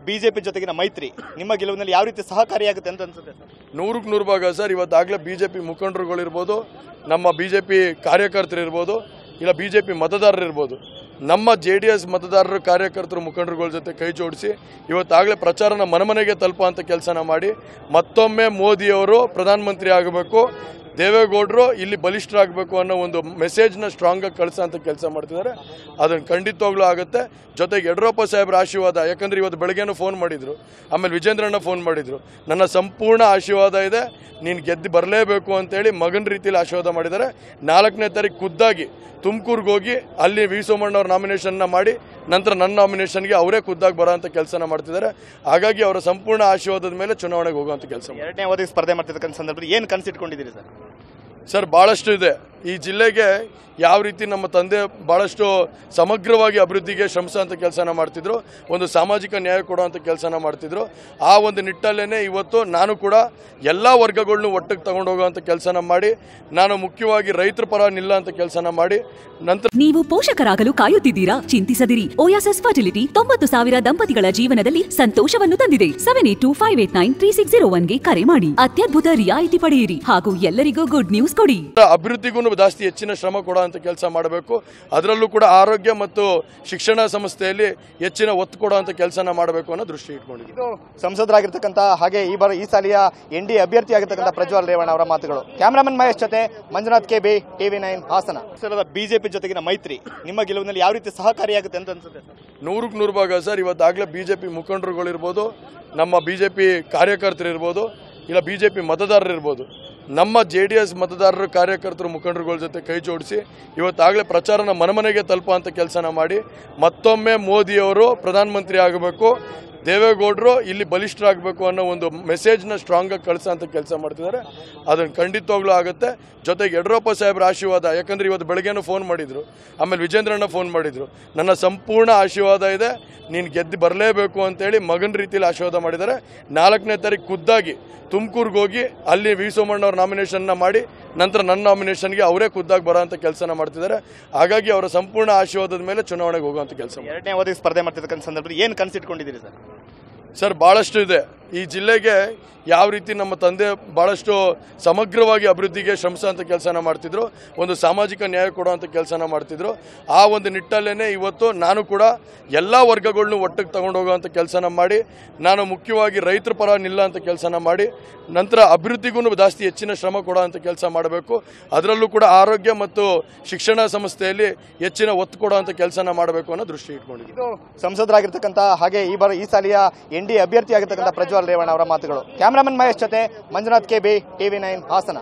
BJP ಜೊತೆಗಿನ ಮೈತ್ರಿ ನಿಮ್ಮ ಗೆಲುವಿನಲ್ಲಿ ಯಾವ ರೀತಿ ಸಹಕಾರಿಯಾಗುತ್ತೆ ಅಂತ ಅನ್ಸುತ್ತೆ ಸರ್? 100ಕ್ಕೆ 100 ಭಾಗ ಸರ್. ಇವತ್ತಾಗಲೇ ಬಿಜೆಪಿ ಮುಖಂಡರುಗಳಿರ್ಬೋದು, ನಮ್ಮ ಬಿಜೆಪಿ ಕಾರ್ಯಕರ್ತರಿರ್ಬೋದು, ಇಲ್ಲ ಬಿಜೆಪಿ ಮತದಾರರಿರ್ಬೋದು, ನಮ್ಮ JDS ಮತದಾರರು ಕಾರ್ಯಕರ್ತರು ಮುಖಂಡರುಗಳ ಜೊತೆ ಕೈ ಜೋಡಿಸಿ ಇವತ್ತಾಗಲೇ ಪ್ರಚಾರನ ಮನೆಗೆ ತಲುಪುವಂಥ ಕೆಲಸನ ಮಾಡಿ ಮತ್ತೊಮ್ಮೆ ಮೋದಿಯವರು ಪ್ರಧಾನಮಂತ್ರಿ ಆಗಬೇಕು, ದೇವೇಗೌಡರು ಇಲ್ಲಿ ಬಲಿಷ್ಠರಾಗಬೇಕು ಅನ್ನೋ ಒಂದು ಮೆಸೇಜ್ನ ಸ್ಟ್ರಾಂಗಾಗಿ ಕಳಿಸೋಂಥ ಕೆಲಸ ಮಾಡ್ತಿದ್ದಾರೆ. ಅದನ್ನು ಖಂಡಿತವಾಗ್ಲೂ ಆಗುತ್ತೆ. ಜೊತೆಗೆ ಯಡಿಯೂರಪ್ಪ ಸಾಹೇಬ್ರ ಆಶೀರ್ವಾದ, ಯಾಕಂದರೆ ಇವತ್ತು ಬೆಳಗ್ಗೆನೂ ಫೋನ್ ಮಾಡಿದರು, ಆಮೇಲೆ ವಿಜೇಂದ್ರಣ್ಣ ಫೋನ್ ಮಾಡಿದರು, ನನ್ನ ಸಂಪೂರ್ಣ ಆಶೀರ್ವಾದ ಇದೆ, ನೀನು ಗೆದ್ದು ಬರಲೇಬೇಕು ಅಂತೇಳಿ ಮಗನ ರೀತಿಯಲ್ಲಿ ಆಶೀರ್ವಾದ ಮಾಡಿದ್ದಾರೆ. 4ನೇ ತಾರೀಕು ಖುದ್ದಾಗಿ ತುಮಕೂರಿಗೆ ಹೋಗಿ ಅಲ್ಲಿ ವಿ ಸೋಮಣ್ಣವ್ರ ನಾಮಿನೇಷನ್ನ ಮಾಡಿ ನಂತರ ನನ್ನ ನಾಮಿನೇಷನ್ಗೆ ಅವರೇ ಖುದ್ದಾಗಿ ಬರೋಂಥ ಕೆಲಸನ ಮಾಡ್ತಿದ್ದಾರೆ. ಹಾಗಾಗಿ ಅವರ ಸಂಪೂರ್ಣ ಆಶೀರ್ವಾದದ ಮೇಲೆ ಚುನಾವಣೆಗೆ ಹೋಗುವಂಥ ಕೆಲಸ. 2ನೇ ಅವಧಿಗೆ ಸ್ಪರ್ಧೆ ಮಾಡ್ತಿರ್ತಕ್ಕಂಥ ಸಂದರ್ಭದಲ್ಲಿ ಏನು ಕನಸಿಟ್ಕೊಂಡಿದ್ದೀರಿ ಸರ್? ಸರ್, ಭಾಳಷ್ಟು ಇದೆ. ಈ ಜಿಲ್ಲೆಗೆ ಯಾವ ರೀತಿ ನಮ್ಮ ತಂದೆ ಭಾಳಷ್ಟು ಸಮಗ್ರವಾಗಿ ಅಭಿವೃದ್ಧಿಗೆ ಶ್ರಮಿಸೋಂಥ ಕೆಲಸನ ಮಾಡ್ತಿದ್ರು, ಒಂದು ಸಾಮಾಜಿಕ ನ್ಯಾಯ ಕೊಡುವಂಥ ಕೆಲಸನ ಮಾಡ್ತಿದ್ರು. ಆ ಒಂದು ನಿಟ್ಟಲ್ಲೇ ಇವತ್ತು ನಾನು ಕೂಡ ಎಲ್ಲ ವರ್ಗಗಳನ್ನೂ ಒಟ್ಟಿಗೆ ತಗೊಂಡು ಹೋಗುವಂಥ ಕೆಲಸನ ಮಾಡಿ, ನಾನು ಮುಖ್ಯವಾಗಿ ರೈತರ ಪರ ನಿಲ್ಲುವಂಥ ಕೆಲಸನ ಮಾಡಿ ನಂತರ. ನೀವು ಪೋಷಕರಾಗಲು ಕಾಯುತ್ತಿದ್ದೀರಾ? ಚಿಂತಿಸದಿರಿ. ಓಯಾಸಿಸ್ ಫರ್ಟಿಲಿಟಿ 90,000 ದಂಪತಿಗಳ ಜೀವನದಲ್ಲಿ ಸಂತೋಷವನ್ನು ತಂದಿದೆ. 7825893601ಗೆ ಕರೆ ಮಾಡಿ ಅತ್ಯದ್ಭುತ ರಿಯಾಯಿತಿ ಪಡೆಯಿರಿ ಹಾಗೂ ಎಲ್ಲರಿಗೂ ಗುಡ್ ನ್ಯೂಸ್ ಕೊಡಿ. ಅಭಿವೃದ್ಧಿಗೂ ಜಾಸ್ತಿ ಹೆಚ್ಚಿನ ಶ್ರಮ ಕೊಡುವಂಥ ಕೆಲಸ ಮಾಡಬೇಕು. ಅದರಲ್ಲೂ ಕೂಡ ಆರೋಗ್ಯ ಮತ್ತು ಶಿಕ್ಷಣ ಸಂಸ್ಥೆಯಲ್ಲಿ ಹೆಚ್ಚಿನ ಒತ್ತು ಕೊಡುವಂಥ ಕೆಲಸನ ಮಾಡಬೇಕು ಅನ್ನೋ ದೃಷ್ಟಿ ಇಟ್ಕೊಂಡಿದ್ದು. ಸಂಸದರಾಗಿರ್ತಕ್ಕಂಥ ಹಾಗೆ ಈ ಸಾಲಿಯ NDA ಅಭ್ಯರ್ಥಿ ಆಗಿರ್ತಕ್ಕಂಥ ಪ್ರಜ್ವಲ್ ರೇವಣ್ಣ ಅವರ ಮಾತುಗಳು. ಕ್ಯಾಮರಾಮನ್ ಮಹೇಶ್ ಜೊತೆ Manjunath KB, TV9 Hassan. BJP ಜೊತೆಗಿನ ಮೈತ್ರಿ ನಿಮ್ಮ ಗೆಲುವಿನಲ್ಲಿ ಯಾವ ರೀತಿ ಸಹಕಾರಿಯಾಗುತ್ತೆ ಅಂತ ಅನ್ಸುತ್ತೆ ಸರ್? 100ಕ್ಕೆ 100 ಭಾಗ ಸರ್. ಇವತ್ತಾಗಲೇ ಬಿಜೆಪಿ ಮುಖಂಡರುಗಳಿರ್ಬೋದು, ನಮ್ಮ ಬಿಜೆಪಿ ಕಾರ್ಯಕರ್ತರಿರ್ಬೋದು, ಇಲ್ಲ ಬಿಜೆಪಿ ಮತದಾರರಿರ್ಬೋದು, ನಮ್ಮ JDS ಮತದಾರರು ಕಾರ್ಯಕರ್ತರು ಮುಖಂಡರುಗಳ ಜೊತೆ ಕೈ ಜೋಡಿಸಿ ಇವತ್ತಾಗಲೇ ಪ್ರಚಾರನ ಮನೆಗೆ ತಲುಪುವಂಥ ಕೆಲಸನ ಮಾಡಿ ಮತ್ತೊಮ್ಮೆ ಮೋದಿಯವರು ಪ್ರಧಾನಮಂತ್ರಿ ಆಗಬೇಕು, ದೇವೇಗೌಡರು ಇಲ್ಲಿ ಬಲಿಷ್ಠರಾಗಬೇಕು ಅನ್ನೋ ಒಂದು ಮೆಸೇಜ್ನ ಸ್ಟ್ರಾಂಗಾಗಿ ಕಳಿಸೋಂಥ ಕೆಲಸ ಮಾಡ್ತಿದ್ದಾರೆ. ಅದನ್ನು ಖಂಡಿತವಾಗ್ಲೂ ಆಗುತ್ತೆ. ಜೊತೆಗೆ ಯಡಿಯೂರಪ್ಪ ಸಾಹೇಬ್ರ ಆಶೀರ್ವಾದ, ಯಾಕಂದರೆ ಇವತ್ತು ಬೆಳಗ್ಗೆನೂ ಫೋನ್ ಮಾಡಿದರು, ಆಮೇಲೆ ವಿಜೇಂದ್ರಣ್ಣ ಫೋನ್ ಮಾಡಿದರು, ನನ್ನ ಸಂಪೂರ್ಣ ಆಶೀರ್ವಾದ ಇದೆ, ನೀನು ಗೆದ್ದು ಬರಲೇಬೇಕು ಅಂತೇಳಿ ಮಗನ ರೀತಿಯಲ್ಲಿ ಆಶೀರ್ವಾದ ಮಾಡಿದ್ದಾರೆ. 4ನೇ ತಾರೀಕು ಖುದ್ದಾಗಿ ತುಮಕೂರಿಗೆ ಹೋಗಿ ಅಲ್ಲಿ ವಿ ಸೋಮಣ್ಣವ್ರ ನಾಮಿನೇಷನ್ನ ಮಾಡಿ ನಂತರ ನನ್ನ ನಾಮಿನೇಷನ್ಗೆ ಅವರೇ ಖುದ್ದಾಗಿ ಬರೋಂಥ ಕೆಲಸನ ಮಾಡ್ತಿದ್ದಾರೆ. ಹಾಗಾಗಿ ಅವರ ಸಂಪೂರ್ಣ ಆಶೀರ್ವಾದದ ಮೇಲೆ ಚುನಾವಣೆಗೆ ಹೋಗುವಂಥ ಕೆಲಸ. 2ನೇ ಅವಧಿಗೆ ಸ್ಪರ್ಧೆ ಮಾಡ್ತಿರ್ತಕ್ಕಂಥ ಸಂದರ್ಭದಲ್ಲಿ ಏನು ಕನಸಿಟ್ಕೊಂಡಿದ್ದೀರಿ ಸರ್? ಸರ್, ಭಾಳಷ್ಟು ಇದೆ. ಈ ಜಿಲ್ಲೆಗೆ ಯಾವ ರೀತಿ ನಮ್ಮ ತಂದೆ ಭಾಳಷ್ಟು ಸಮಗ್ರವಾಗಿ ಅಭಿವೃದ್ಧಿಗೆ ಶ್ರಮಿಸೋಂಥ ಕೆಲಸನ ಮಾಡ್ತಿದ್ರು, ಒಂದು ಸಾಮಾಜಿಕ ನ್ಯಾಯ ಕೊಡುವಂಥ ಕೆಲಸನ ಮಾಡ್ತಿದ್ರು. ಆ ಒಂದು ನಿಟ್ಟಲ್ಲೇ ಇವತ್ತು ನಾನು ಕೂಡ ಎಲ್ಲ ವರ್ಗಗಳನ್ನೂ ಒಟ್ಟಿಗೆ ತಗೊಂಡು ಹೋಗುವಂಥ ಕೆಲಸನ ಮಾಡಿ, ನಾನು ಮುಖ್ಯವಾಗಿ ರೈತರ ಪರ ನಿಲ್ಲುವಂಥ ಕೆಲಸನ ಮಾಡಿ ನಂತರ ಅಭಿವೃದ್ಧಿಗೂ ಜಾಸ್ತಿ ಹೆಚ್ಚಿನ ಶ್ರಮ ಕೊಡುವಂಥ ಕೆಲಸ ಮಾಡಬೇಕು. ಅದರಲ್ಲೂ ಕೂಡ ಆರೋಗ್ಯ ಮತ್ತು ಶಿಕ್ಷಣ ಸಂಸ್ಥೆಯಲ್ಲಿ ಹೆಚ್ಚಿನ ಒತ್ತು ಕೊಡುವಂಥ ಕೆಲಸನ ಮಾಡಬೇಕು ಅನ್ನೋ ದೃಷ್ಟಿ ಇಟ್ಕೊಂಡಿದ್ದು. ಸಂಸದರಾಗಿರ್ತಕ್ಕಂಥ ಹಾಗೆ ಈ ಸಾಲಿಯ NDA ಅಭ್ಯರ್ಥಿ ಆಗಿರ್ತಕ್ಕಂಥ ಪ್ರಜ್ವಲ್ ರೇವಣ್ಣ ಅವರ ಮಾತುಗಳು. ಕ್ಯಾಮರಾಮನ್ ಮಹೇಶ್ ಜೊತೆ ಮಂಜುನಾಥ್ KB, TV9 ಹಾಸನ.